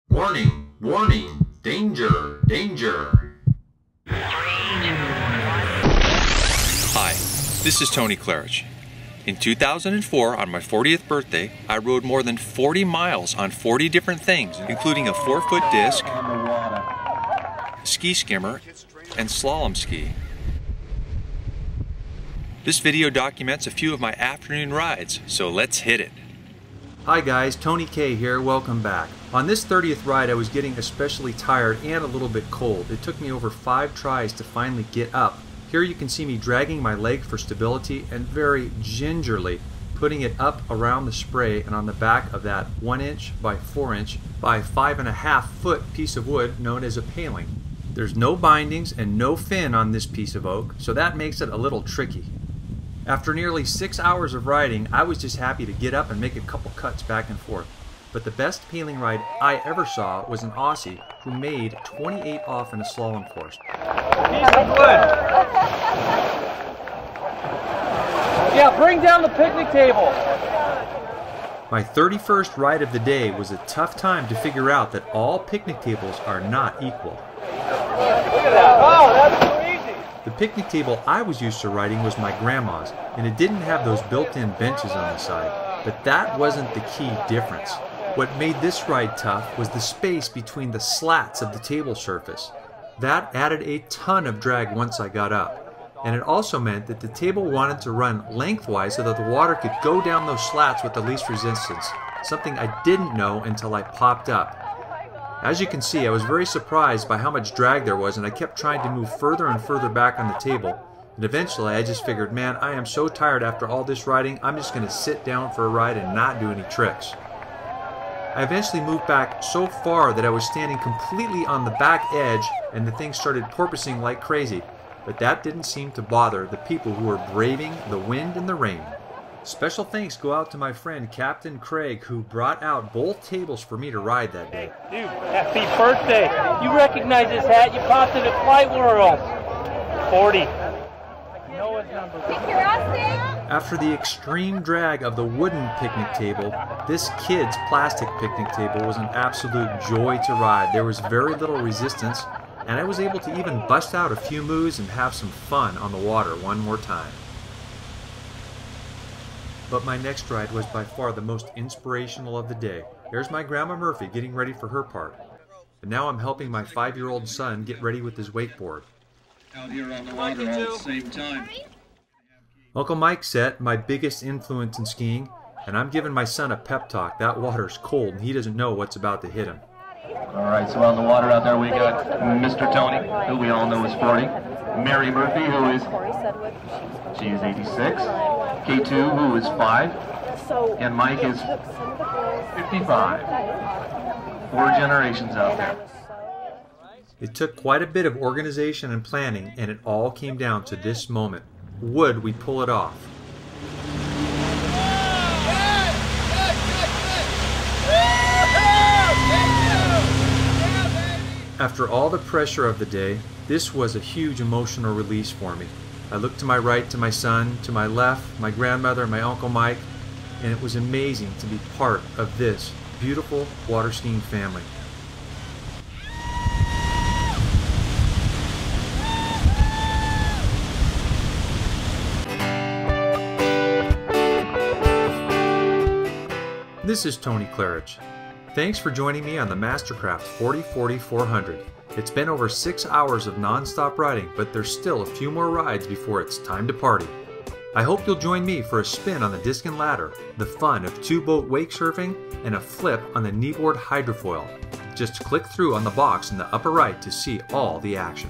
Warning, warning, danger, danger. Hi, this is Tony Klarich. In 2004, on my 40th birthday, I rode more than 40 miles on 40 different things, including a 4-foot disc, ski skimmer, and slalom ski. This video documents a few of my afternoon rides, so let's hit it. Hi guys, Tony K here, welcome back. On this 30th ride I was getting especially tired and a little bit cold. It took me over 5 tries to finally get up. Here you can see me dragging my leg for stability and very gingerly putting it up around the spray and on the back of that 1 inch by 4 inch by 5.5 foot piece of wood known as a paling. There's no bindings and no fin on this piece of oak, so that makes it a little tricky. After nearly 6 hours of riding, I was just happy to get up and make a couple cuts back and forth. But the best paling ride I ever saw was an Aussie who made 28 off in a slalom course. Piece of wood. Yeah, bring down the picnic table. My 31st ride of the day was a tough time to figure out that all picnic tables are not equal. Look at that. Oh, that's so easy. The picnic table I was used to riding was my grandma's, and it didn't have those built-in benches on the side. But that wasn't the key difference. What made this ride tough was the space between the slats of the table surface. That added a ton of drag once I got up. And it also meant that the table wanted to run lengthwise so that the water could go down those slats with the least resistance, something I didn't know until I popped up. As you can see, I was very surprised by how much drag there was, and I kept trying to move further and further back on the table. And eventually I just figured, man, I am so tired after all this riding, I'm just going to sit down for a ride and not do any tricks. I eventually moved back so far that I was standing completely on the back edge and the thing started porpoising like crazy. But that didn't seem to bother the people who were braving the wind and the rain. Special thanks go out to my friend Captain Craig, who brought out both tables for me to ride that day. Dude, happy birthday. You recognize this hat? You popped it at Flight World. 40. Noah's number. After the extreme drag of the wooden picnic table, this kid's plastic picnic table was an absolute joy to ride. There was very little resistance, and I was able to even bust out a few moves and have some fun on the water one more time. But my next ride was by far the most inspirational of the day. There's my Grandma Murphy getting ready for her part. And now I'm helping my 5-year-old son get ready with his wakeboard. Out here on the water all at the same time. Uncle Mike said my biggest influence in skiing, and I'm giving my son a pep talk. That water's cold and he doesn't know what's about to hit him. Alright, so on the water out there we got Mr. Tony, who we all know is 40. Mary Murphy, who is, she is 86. K2, who is 5. And Mike is 55. 4 generations out there. It took quite a bit of organization and planning, and it all came down to this moment. Would we pull it off? After all the pressure of the day, this was a huge emotional release for me. I looked to my right to my son, to my left, my grandmother, my Uncle Mike, and it was amazing to be part of this beautiful water skiing family. This is Tony Klarich. Thanks for joining me on the MasterCraft 40/40/400. It's been over 6 hours of non-stop riding, but there's still a few more rides before it's time to party. I hope you'll join me for a spin on the disc and ladder, the fun of 2-boat wake surfing, and a flip on the kneeboard hydrofoil. Just click through on the box in the upper right to see all the action.